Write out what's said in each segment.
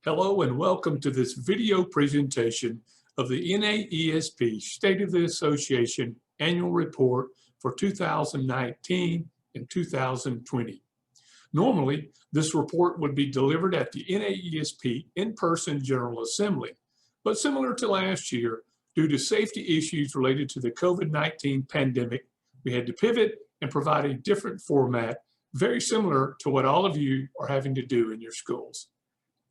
Hello and welcome to this video presentation of the NAESP State of the Association Annual Report for 2019 and 2020. Normally, this report would be delivered at the NAESP in-person General Assembly, but similar to last year, due to safety issues related to the COVID-19 pandemic, we had to pivot and provide a different format, very similar to what all of you are having to do in your schools.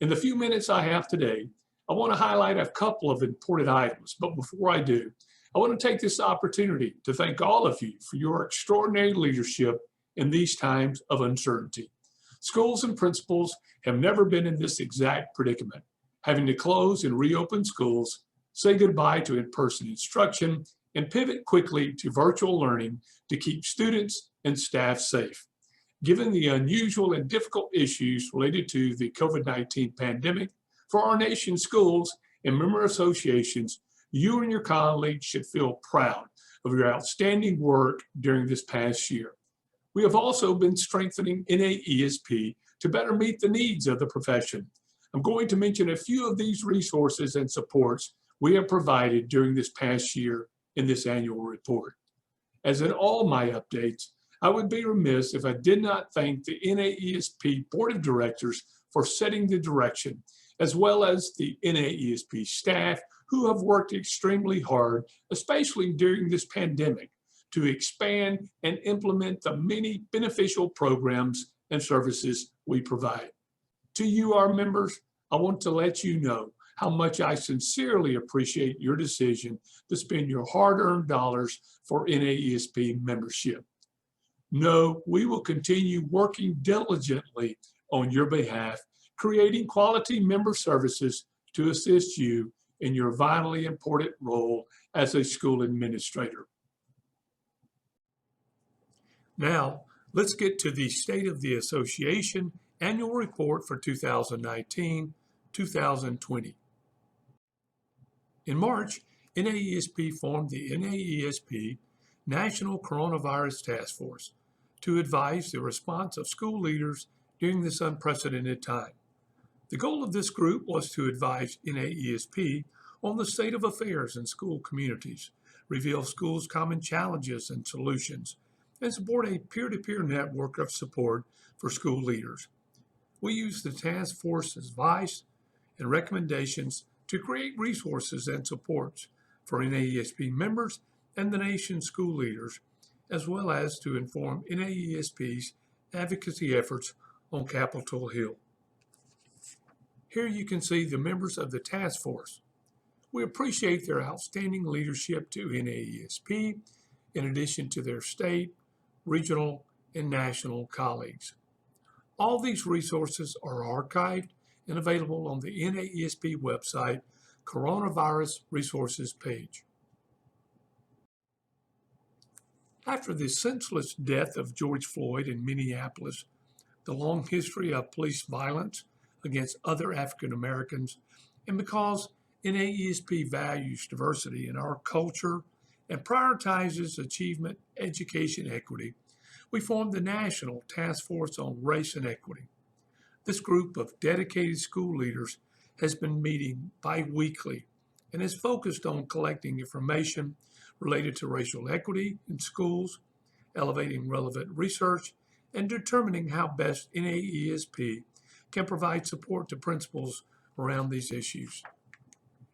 In the few minutes I have today, I want to highlight a couple of important items, but before I do, I want to take this opportunity to thank all of you for your extraordinary leadership in these times of uncertainty. Schools and principals have never been in this exact predicament, having to close and reopen schools, say goodbye to in-person instruction, and pivot quickly to virtual learning to keep students and staff safe. Given the unusual and difficult issues related to the COVID-19 pandemic, for our nation's schools and member associations, you and your colleagues should feel proud of your outstanding work during this past year. We have also been strengthening NAESP to better meet the needs of the profession. I'm going to mention a few of these resources and supports we have provided during this past year in this annual report. As in all my updates, I would be remiss if I did not thank the NAESP Board of Directors for setting the direction, as well as the NAESP staff who have worked extremely hard, especially during this pandemic, to expand and implement the many beneficial programs and services we provide. To you, our members, I want to let you know how much I sincerely appreciate your decision to spend your hard-earned dollars for NAESP membership. No, we will continue working diligently on your behalf, creating quality member services to assist you in your vitally important role as a school administrator. Now, let's get to the State of the Association Annual Report for 2019-2020. In March, NAESP formed the NAESP National Coronavirus Task Force to advise the response of school leaders during this unprecedented time. The goal of this group was to advise NAESP on the state of affairs in school communities, reveal schools' common challenges and solutions, and support a peer-to-peer network of support for school leaders. We use the task force's advice and recommendations to create resources and supports for NAESP members and the nation's school leaders, as well as to inform NAESP's advocacy efforts on Capitol Hill. Here you can see the members of the task force. We appreciate their outstanding leadership to NAESP, in addition to their state, regional, and national colleagues. All these resources are archived and available on the NAESP website Coronavirus Resources page. After the senseless death of George Floyd in Minneapolis, the long history of police violence against other African Americans, and because NAESP values diversity in our culture and prioritizes achievement, education, equity, we formed the National Task Force on Race and Equity. This group of dedicated school leaders has been meeting bi-weekly and is focused on collecting information related to racial equity in schools, elevating relevant research, and determining how best NAESP can provide support to principals around these issues.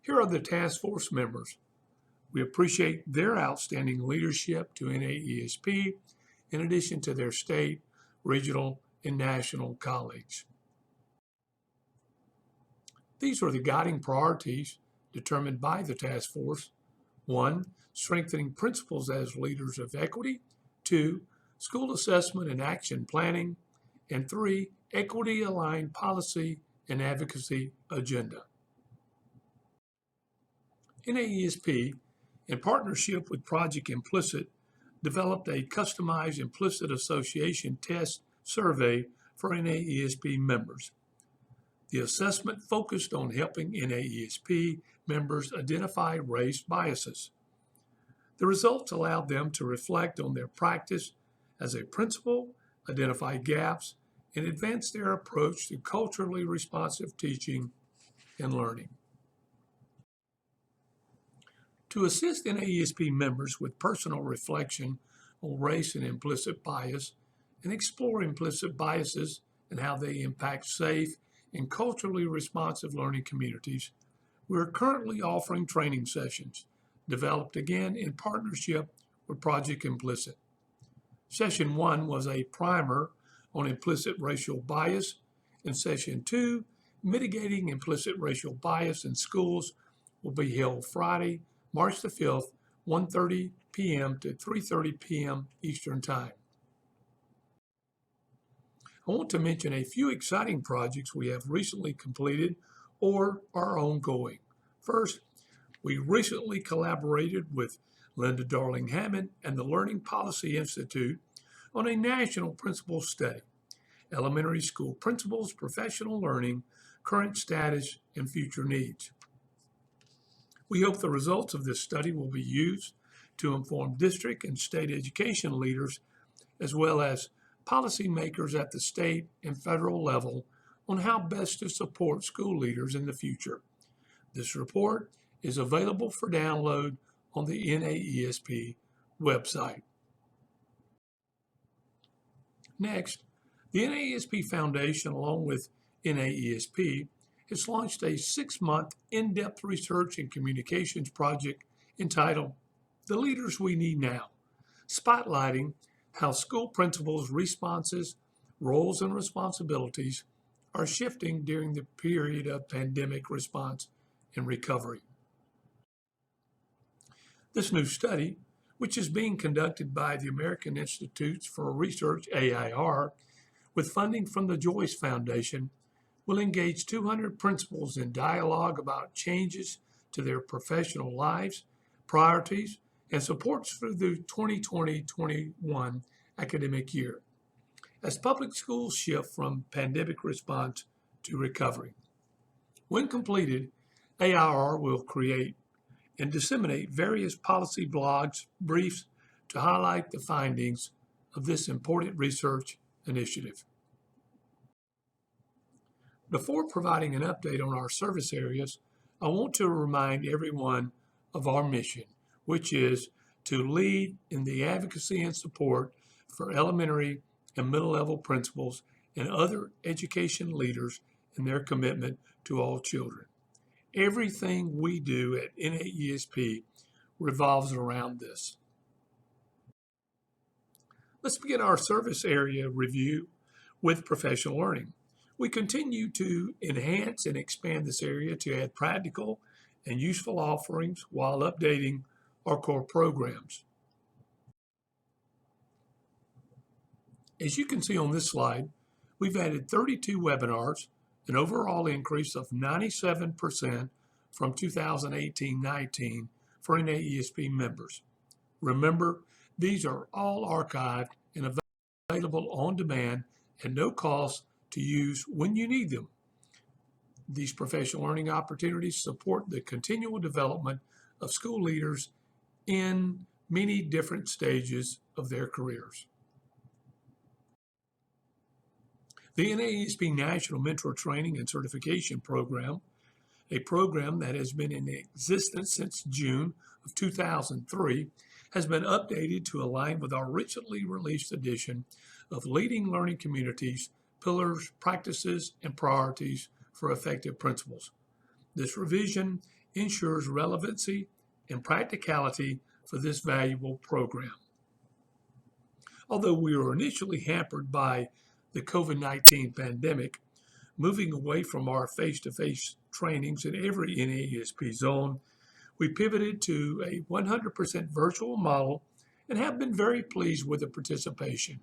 Here are the task force members. We appreciate their outstanding leadership to NAESP, in addition to their state, regional, and national colleagues. These are the guiding priorities determined by the task force. 1, strengthening principals as leaders of equity. 2, school assessment and action planning. And 3, equity-aligned policy and advocacy agenda. NAESP, in partnership with Project Implicit, developed a customized implicit association test survey for NAESP members. The assessment focused on helping NAESP members identify race biases. The results allowed them to reflect on their practice as a principal, identify gaps, and advance their approach to culturally responsive teaching and learning. To assist NAESP members with personal reflection on race and implicit bias and explore implicit biases and how they impact safe and culturally responsive learning communities, we are currently offering training sessions, developed again in partnership with Project Implicit. Session 1 was a primer on implicit racial bias, and Session 2, Mitigating Implicit Racial Bias in Schools, will be held Friday, March the 5th, 1:30 p.m. to 3:30 p.m. Eastern Time. I want to mention a few exciting projects we have recently completed or are ongoing. First, we recently collaborated with Linda Darling Hammond and the Learning Policy Institute on a national principles study, Elementary School Principals, Professional Learning, Current Status, and Future Needs. We hope the results of this study will be used to inform district and state education leaders, as well as policymakers at the state and federal level, on how best to support school leaders in the future. This report is available for download on the NAESP website. Next, the NAESP Foundation, along with NAESP, has launched a 6-month in-depth research and communications project entitled The Leaders We Need Now, spotlighting how school principals' responses, roles, and responsibilities are shifting during the period of pandemic response and recovery. This new study, which is being conducted by the American Institutes for Research, AIR, with funding from the Joyce Foundation, will engage 200 principals in dialogue about changes to their professional lives, priorities, and supports for the 2020-21 academic year, as public schools shift from pandemic response to recovery. When completed, AIR will create and disseminate various policy blogs, briefs to highlight the findings of this important research initiative. Before providing an update on our service areas, I want to remind everyone of our mission, which is to lead in the advocacy and support for elementary and middle level principals and other education leaders in their commitment to all children. Everything we do at NAESP revolves around this. Let's begin our service area review with professional learning. We continue to enhance and expand this area to add practical and useful offerings while updating our core programs. As you can see on this slide, we've added 32 webinars, an overall increase of 97% from 2018-19 for NAESP members. Remember, these are all archived and available on demand at no cost to use when you need them. These professional learning opportunities support the continual development of school leaders in many different stages of their careers. The NAESP National Mentor Training and Certification Program, a program that has been in existence since June of 2003, has been updated to align with our recently released edition of Leading Learning Communities, Pillars, Practices, and Priorities for Effective Principals. This revision ensures relevancy and practicality for this valuable program. Although we were initially hampered by the COVID-19 pandemic, moving away from our face-to-face trainings in every NAESP zone, we pivoted to a 100% virtual model and have been very pleased with the participation.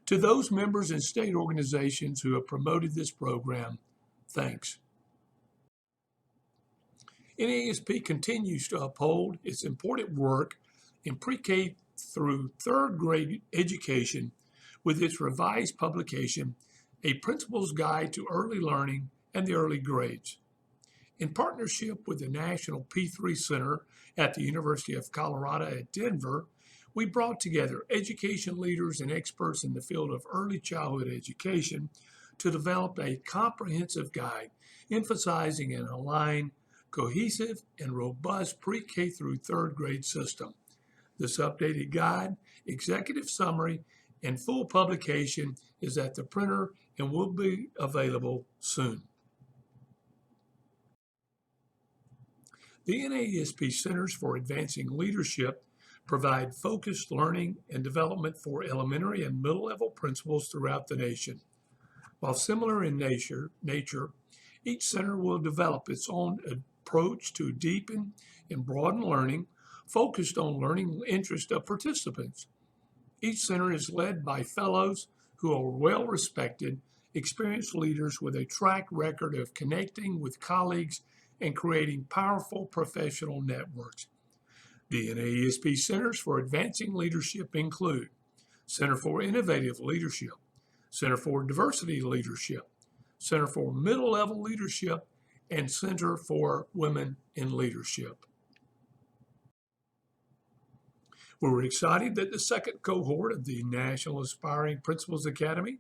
To those members and state organizations who have promoted this program, thanks. NAESP continues to uphold its important work in pre-K through third grade education with its revised publication, A Principal's Guide to Early Learning and the Early Grades. In partnership with the National P3 Center at the University of Colorado at Denver, we brought together education leaders and experts in the field of early childhood education to develop a comprehensive guide emphasizing an aligned, cohesive, and robust pre-K through third grade system. This updated guide, executive summary, and full publication is at the printer and will be available soon. The NAESP Centers for Advancing Leadership provide focused learning and development for elementary and middle level principals throughout the nation. While similar in nature, each center will develop its own approach to deepen and broaden learning, focused on learning interest of participants. Each center is led by fellows who are well-respected, experienced leaders with a track record of connecting with colleagues and creating powerful professional networks. The NAESP Centers for Advancing Leadership include Center for Innovative Leadership, Center for Diversity Leadership, Center for Middle Level Leadership, and Center for Women in Leadership. We're excited that the second cohort of the National Aspiring Principals Academy,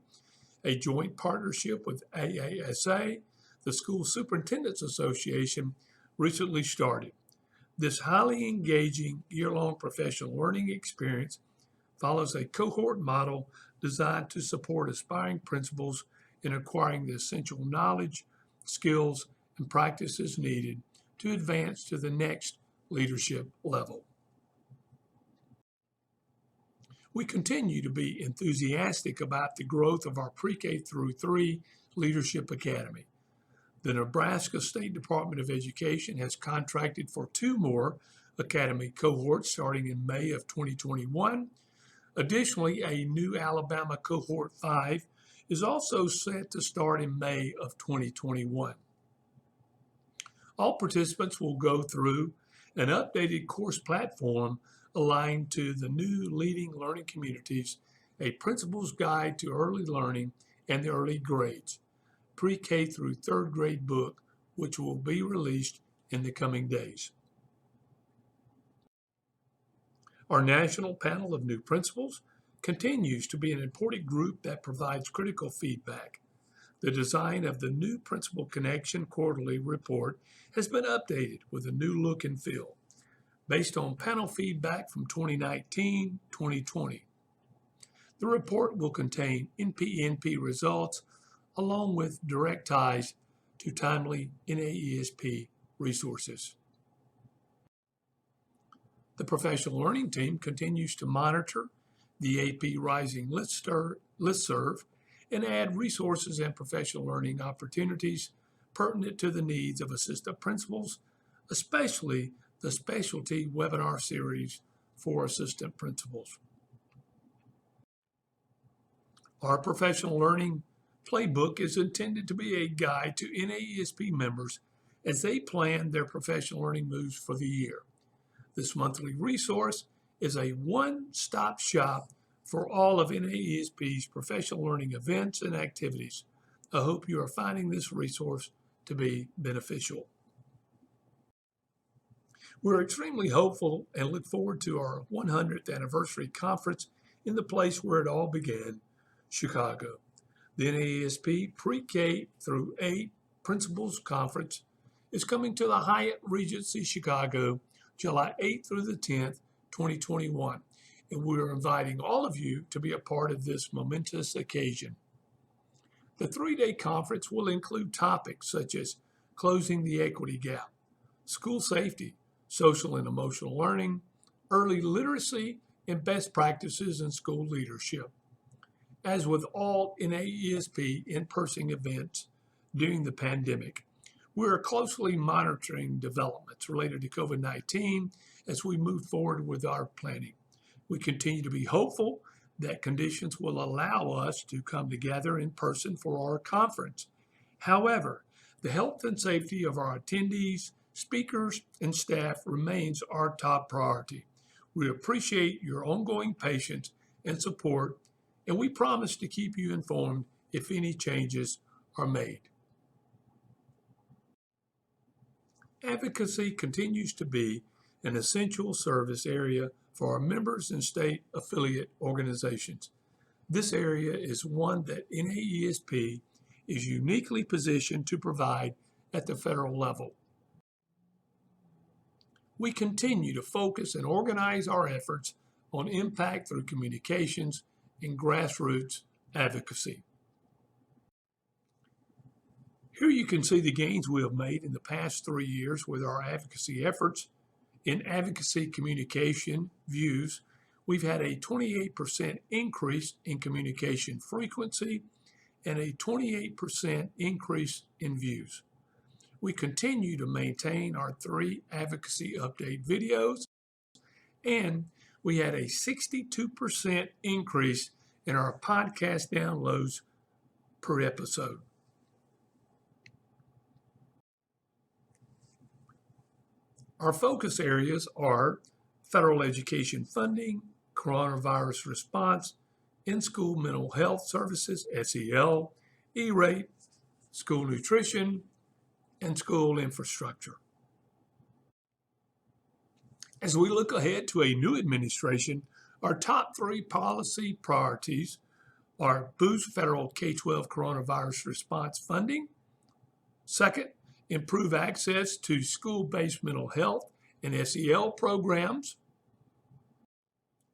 a joint partnership with AASA, the School Superintendents Association, recently started. This highly engaging year-long professional learning experience follows a cohort model designed to support aspiring principals in acquiring the essential knowledge, skills, and practices needed to advance to the next leadership level. We continue to be enthusiastic about the growth of our pre-K through 3 Leadership Academy. The Nebraska State Department of Education has contracted for 2 more Academy cohorts starting in May of 2021. Additionally, a new Alabama Cohort 5 is also set to start in May of 2021. All participants will go through an updated course platform aligned to the new Leading Learning Communities, a Principal's Guide to Early Learning and the Early Grades, pre-K through third grade book, which will be released in the coming days. Our national panel of new principals continues to be an important group that provides critical feedback. The design of the new Principal Connection quarterly report has been updated with a new look and feel, based on panel feedback from 2019-2020. The report will contain NP results along with direct ties to timely NAESP resources. The professional learning team continues to monitor the AP Rising listserv and add resources and professional learning opportunities pertinent to the needs of assistant principals, especially the specialty webinar series for assistant principals. Our professional learning Playbook is intended to be a guide to NAESP members as they plan their professional learning moves for the year. This monthly resource is a one-stop shop for all of NAESP's professional learning events and activities. I hope you are finding this resource to be beneficial. We're extremely hopeful and look forward to our 100th anniversary conference in the place where it all began, Chicago. The NAESP Pre-K through 8 Principals Conference is coming to the Hyatt Regency Chicago, July 8th through the 10th, 2021, and we are inviting all of you to be a part of this momentous occasion. The 3-day conference will include topics such as closing the equity gap, school safety, social and emotional learning, early literacy, and best practices in school leadership. As with all NAESP in-person events during the pandemic, we are closely monitoring developments related to COVID-19 as we move forward with our planning. We continue to be hopeful that conditions will allow us to come together in person for our conference. However, the health and safety of our attendees, speakers, and staff remains our top priority. We appreciate your ongoing patience and support, and we promise to keep you informed if any changes are made. Advocacy continues to be an essential service area for our members and state affiliate organizations. This area is one that NAESP is uniquely positioned to provide at the federal level. We continue to focus and organize our efforts on impact through communications and grassroots advocacy. Here you can see the gains we have made in the past 3 years with our advocacy efforts. In advocacy communication views, we've had a 28% increase in communication frequency and a 28% increase in views. We continue to maintain our 3 advocacy update videos, and we had a 62% increase in our podcast downloads per episode. Our focus areas are federal education funding, coronavirus response, in-school mental health services, SEL, E-rate, school nutrition, and school infrastructure. As we look ahead to a new administration, our top 3 policy priorities are boost federal K-12 coronavirus response funding. Second, improve access to school-based mental health and SEL programs.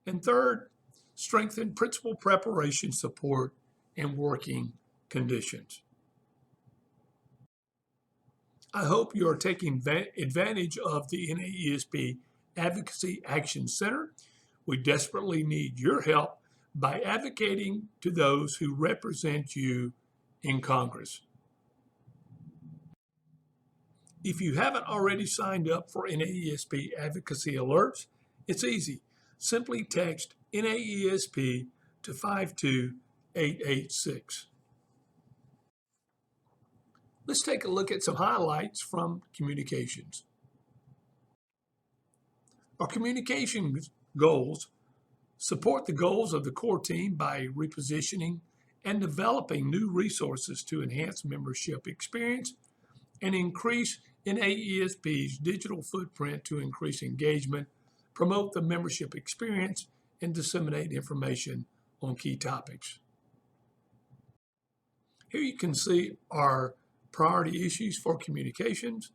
And third, strengthen principal preparation support and working conditions. I hope you are taking advantage of the NAESP Advocacy Action Center. We desperately need your help by advocating to those who represent you in Congress. If you haven't already signed up for NAESP advocacy alerts, it's easy. Simply text NAESP to 52886. Let's take a look at some highlights from communications. Our communication goals support the goals of the core team by repositioning and developing new resources to enhance membership experience and increase NAESP's digital footprint to increase engagement, promote the membership experience, and disseminate information on key topics. Here you can see our priority issues for communications.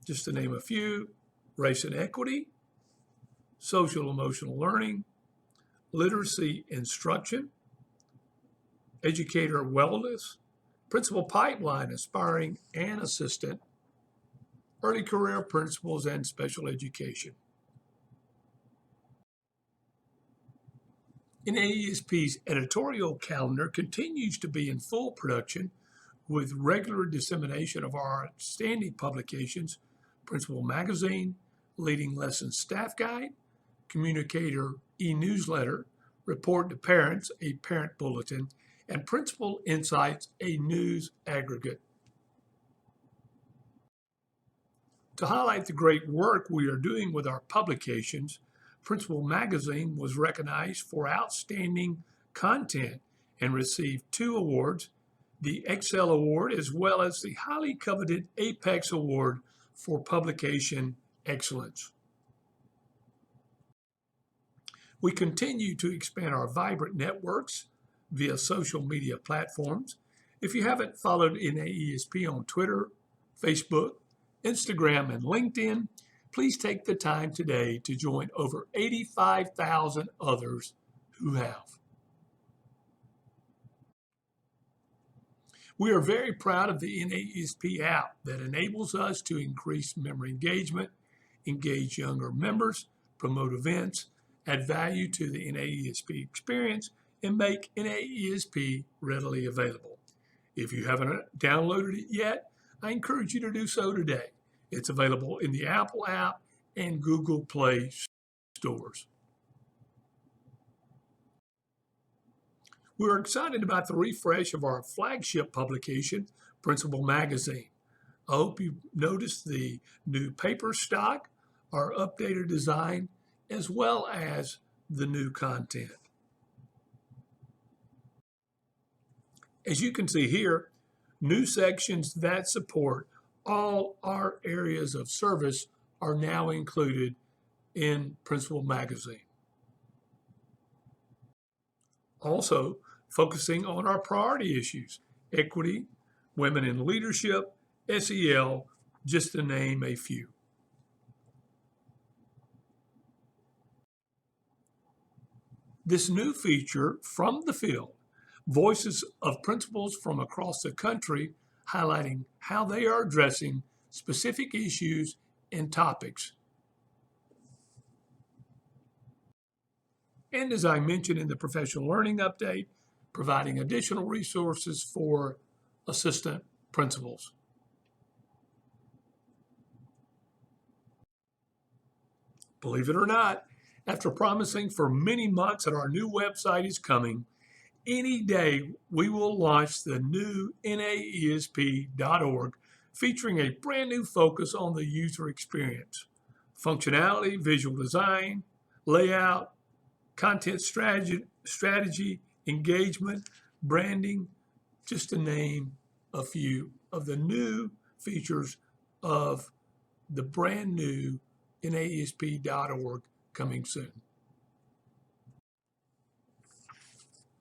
Just to name a few: race and equity, social emotional learning, literacy instruction, educator wellness, principal pipeline, aspiring and assistant, early career principals, and special education. NAESP's editorial calendar continues to be in full production with regular dissemination of our outstanding publications: Principal Magazine, Leading Lessons Staff Guide, Communicator e-newsletter, Report to Parents, a parent bulletin, and Principal Insights, a news aggregate. To highlight the great work we are doing with our publications, Principal Magazine was recognized for outstanding content and received 2 awards, the Excel Award as well as the highly coveted Apex Award for Publication Excellence. We continue to expand our vibrant networks via social media platforms. If you haven't followed NAESP on Twitter, Facebook, Instagram, and LinkedIn, please take the time today to join over 85,000 others who have. We are very proud of the NAESP app that enables us to increase member engagement, engage younger members, promote events, add value to the NAESP experience, and make NAESP readily available. If you haven't downloaded it yet, I encourage you to do so today. It's available in the Apple app and Google Play stores. We're excited about the refresh of our flagship publication, Principal Magazine. I hope you noticed the new paper stock, our updated design, as well as the new content. As you can see here, new sections that support all our areas of service are now included in Principal Magazine. Also, focusing on our priority issues, equity, women in leadership, SEL, just to name a few. This new feature from the field, voices of principals from across the country highlighting how they are addressing specific issues and topics. And as I mentioned in the professional learning update, providing additional resources for assistant principals. Believe it or not, after promising for many months that our new website is coming, any day we will launch the new naesp.org featuring a brand new focus on the user experience, functionality, visual design, layout, content strategy, engagement, branding, just to name a few of the new features of the brand new naesp.org coming soon.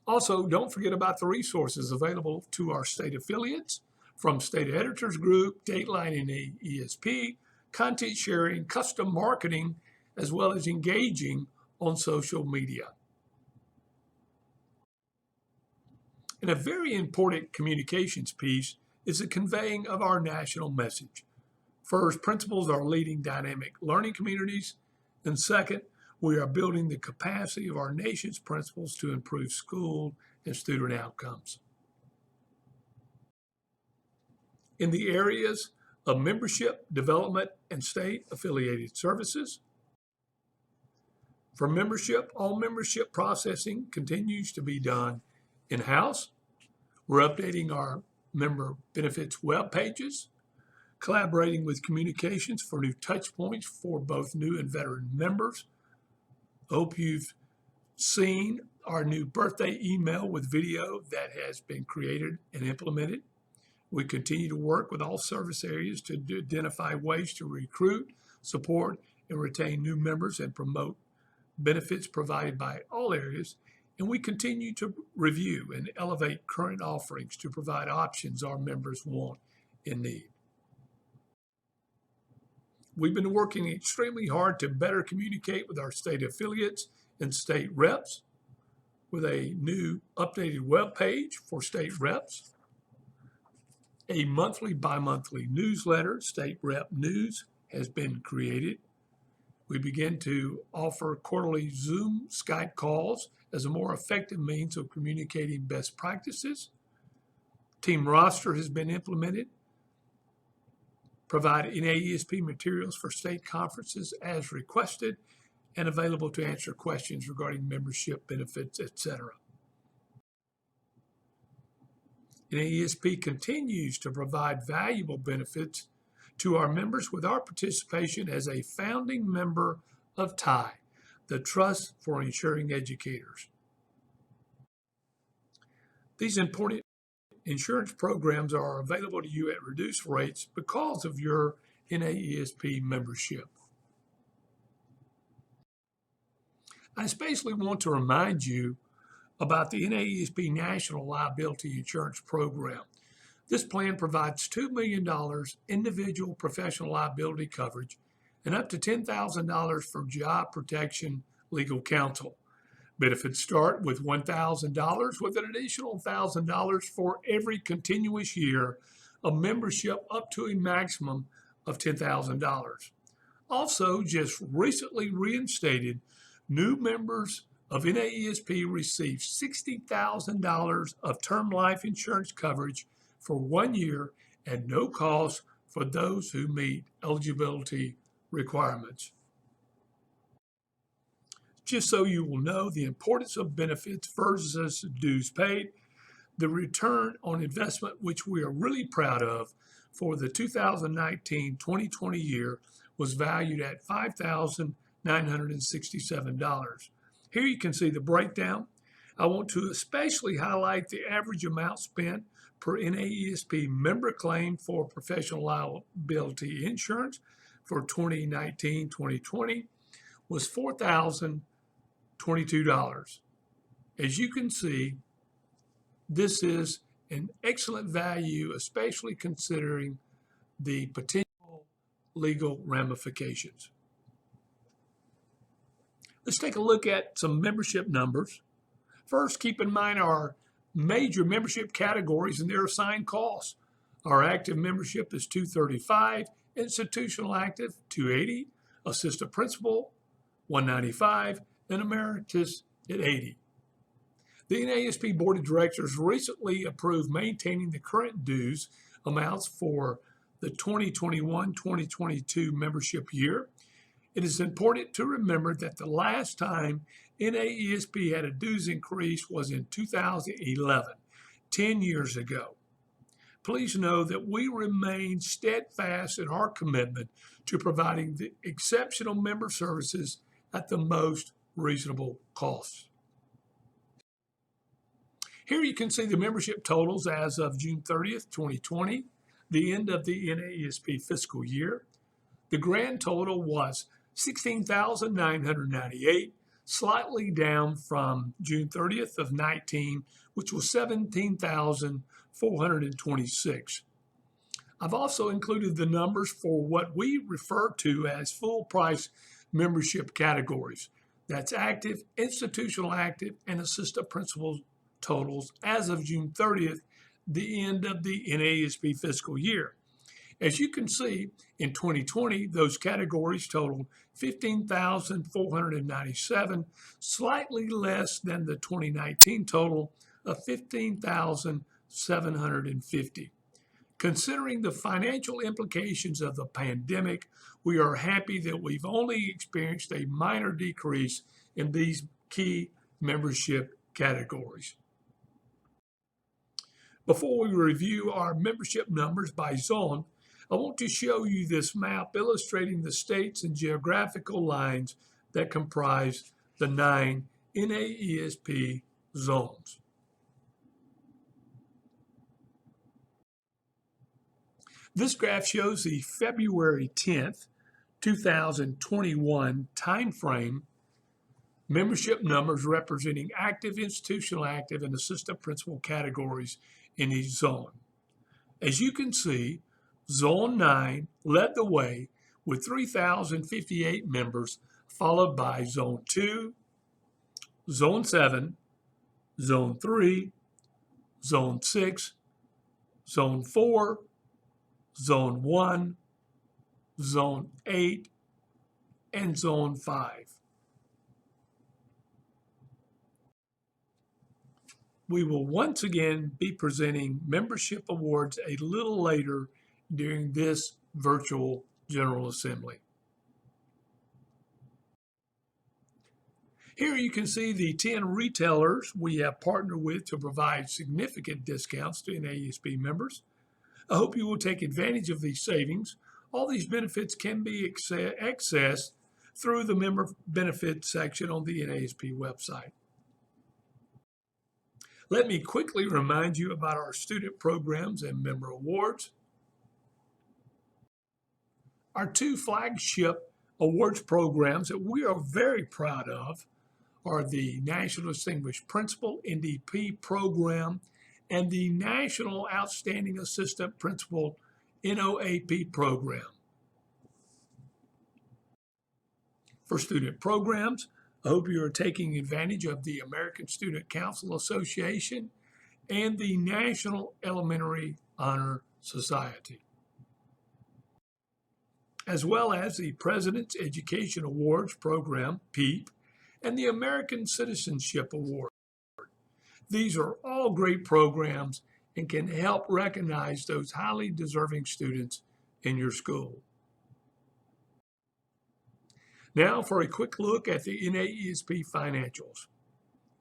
Also, don't forget about the resources available to our state affiliates from State Editors Group, Dateline NAESP, content sharing, custom marketing, as well as engaging on social media. And a very important communications piece is the conveying of our national message. First, principals are leading dynamic learning communities, and second, we are building the capacity of our nation's principals to improve school and student outcomes. In the areas of membership, development, and state-affiliated services, for membership, all membership processing continues to be done in-house. We're updating our member benefits web pages, collaborating with communications for new touch points for both new and veteran members. I hope you've seen our new birthday email with video that has been created and implemented. We continue to work with all service areas to identify ways to recruit, support, and retain new members and promote benefits provided by all areas. And we continue to review and elevate current offerings to provide options our members want and need. We've been working extremely hard to better communicate with our state affiliates and state reps with a new updated web page for state reps, a monthly, bi-monthly newsletter, State Rep News, has been created. We begin to offer quarterly Zoom, Skype calls as a more effective means of communicating best practices. Team roster has been implemented. Provide NAESP materials for state conferences as requested and available to answer questions regarding membership benefits, etc. NAESP continues to provide valuable benefits to our members with our participation as a founding member of TIE, the Trust for Insuring Educators. These important insurance programs are available to you at reduced rates because of your NAESP membership. I especially want to remind you about the NAESP National Liability Insurance Program. This plan provides $2 million individual professional liability coverage and up to $10,000 for job protection legal counsel. Benefits start with $1,000 with an additional $1,000 for every continuous year of membership up to a maximum of $10,000. Also, just recently reinstated, new members of NAESP receive $60,000 of term life insurance coverage for 1 year at no cost for those who meet eligibility requirements. Just so you will know the importance of benefits versus dues paid, the return on investment, which we are really proud of for the 2019-2020 year, was valued at $5,967. Here you can see the breakdown. I want to especially highlight the average amount spent per NAESP member claim for professional liability insurance for 2019-2020 was $4,022. As you can see, this is an excellent value, especially considering the potential legal ramifications. Let's take a look at some membership numbers. First, keep in mind our major membership categories and their assigned costs. Our active membership is $235, institutional active $280, assistant principal $195, and emeritus at $80. The Nasp Board of Directors recently approved maintaining the current dues amounts for the 2021-2022 membership year. It is important to remember that the last time Nasp had a dues increase was in 2011, 10 years ago. Please know that we remain steadfast in our commitment to providing the exceptional member services at the most reasonable costs. Here you can see the membership totals as of June 30th, 2020, the end of the Nasp fiscal year. The grand total was $16,998, slightly down from June 30th of 19, which was $17,426. I've also included the numbers for what we refer to as full price membership categories. That's active, institutional active, and assistant principal totals as of June 30th, the end of the Nasp fiscal year. As you can see, in 2020, those categories totaled $15,497, slightly less than the 2019 total of $15,750. Considering the financial implications of the pandemic, we are happy that we've only experienced a minor decrease in these key membership categories. Before we review our membership numbers by zone, I want to show you this map illustrating the states and geographical lines that comprise the 9 Nasp zones. This graph shows the February 10th, 2021 timeframe membership numbers representing active, institutional active, and assistant principal categories in each zone. As you can see, Zone 9 led the way with 3,058 members, followed by Zone 2, Zone 7, Zone 3, Zone 6, Zone 4, Zone 1, Zone 8, and Zone 5. We will once again be presenting membership awards a little later during this virtual General Assembly. Here you can see the 10 retailers we have partnered with to provide significant discounts to Nasp members. I hope you will take advantage of these savings. All these benefits can be accessed through the member benefits section on the Nasp website. Let me quickly remind you about our student programs and member awards. Our two flagship awards programs that we are very proud of are the National Distinguished Principal NDP program and the National Outstanding Assistant Principal NOAP program. For student programs, I hope you are taking advantage of the American Student Council Association and the National Elementary Honor Society, as well as the President's Education Awards program, PEAP, and the American Citizenship Award. These are all great programs and can help recognize those highly deserving students in your school. Now for a quick look at the Naesp Financials.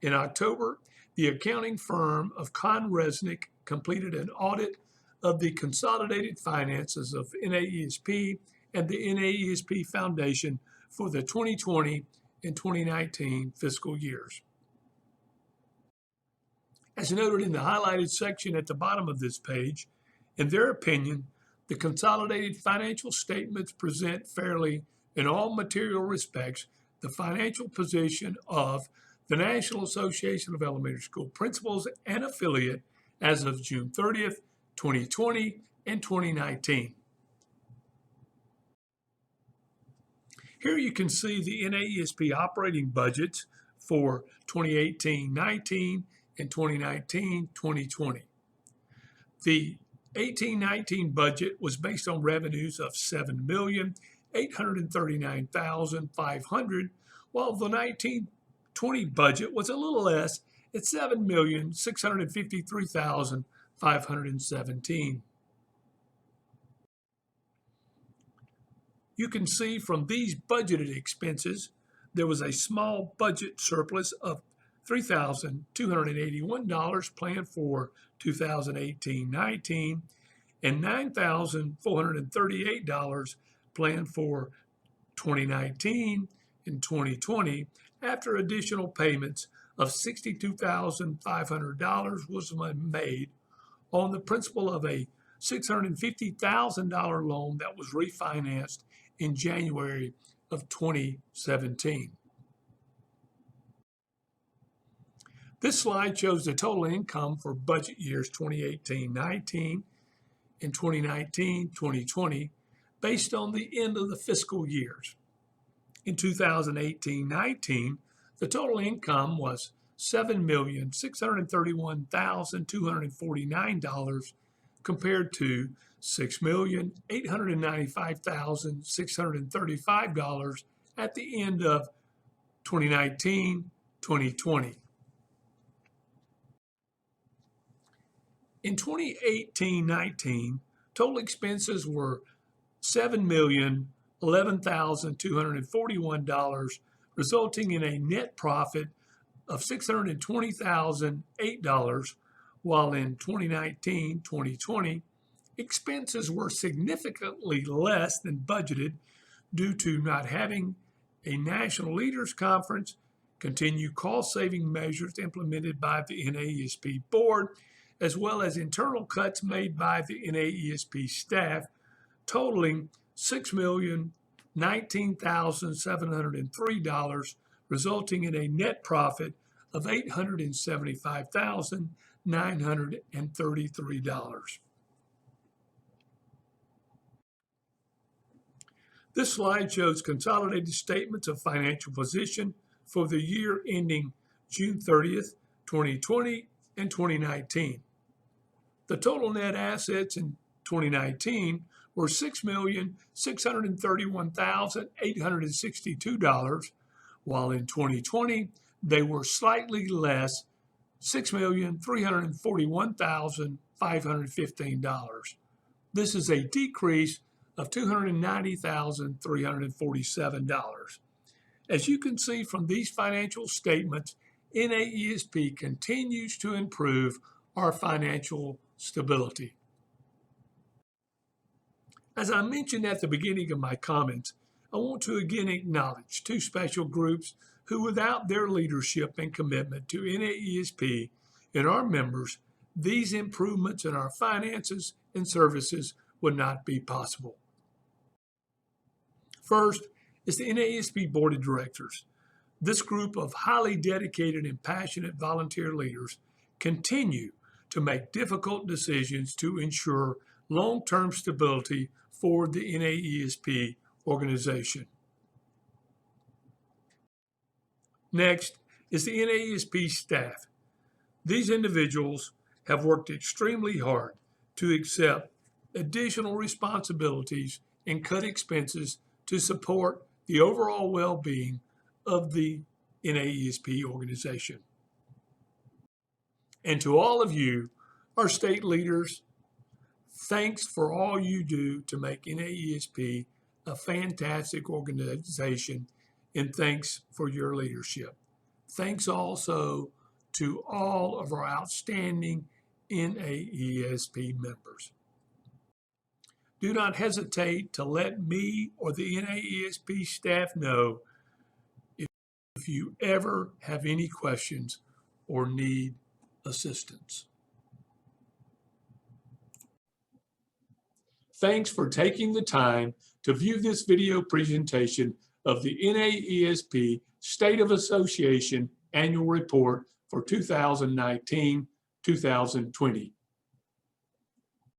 In October, the accounting firm of Resnick completed an audit of the consolidated finances of Naesp and the Naesp Foundation for the 2020 and 2019 fiscal years. As noted in the highlighted section at the bottom of this page, in their opinion, the consolidated financial statements present fairly in all material respects the financial position of the National Association of Elementary School Principals and Affiliate as of June 30th, 2020 and 2019. Here you can see the NAESP operating budgets for 2018-19 and 2019-2020. The 18-19 budget was based on revenues of $7,839,500, while the 1920 budget was a little less at $7,653,517. You can see from these budgeted expenses, there was a small budget surplus of $3,281 planned for 2018-19 and $9,438 planned for 2019 and 2020 after additional payments of $62,500 was made on the principal of a $650,000 loan that was refinanced in January of 2017. This slide shows the total income for budget years 2018-19 and 2019-2020 based on the end of the fiscal years. In 2018-19, the total income was $7,631,249 compared to $6,895,635 at the end of 2019-2020. In 2018-19, total expenses were $7,011,241, resulting in a net profit of $620,008, while in 2019-2020, expenses were significantly less than budgeted due to not having a National Leaders Conference, continued cost-saving measures implemented by the NAESP board, as well as internal cuts made by the NAESP staff, totaling $6,019,703, resulting in a net profit of $875,933. This slide shows consolidated statements of financial position for the year ending June 30th, 2020 and 2019. The total net assets in 2019 were $6,631,862, while in 2020 they were slightly less, $6,341,515. This is a decrease of $290,347. As you can see from these financial statements, NAESP continues to improve our financial stability. As I mentioned at the beginning of my comments, I want to again acknowledge two special groups who, without their leadership and commitment to NAESP and our members, these improvements in our finances and services would not be possible. First is the NAESP Board of Directors. This group of highly dedicated and passionate volunteer leaders continue to make difficult decisions to ensure long-term stability for the NAESP organization. Next is the NAESP staff. These individuals have worked extremely hard to accept additional responsibilities and cut expenses to support the overall well-being of the NAESP organization. And to all of you, our state leaders, thanks for all you do to make NAESP a fantastic organization, and thanks for your leadership. Thanks also to all of our outstanding NAESP members. Do not hesitate to let me or the NAESP staff know if you ever have any questions or need assistance. Thanks for taking the time to view this video presentation of the NAESP State of Association Annual Report for 2019-2020.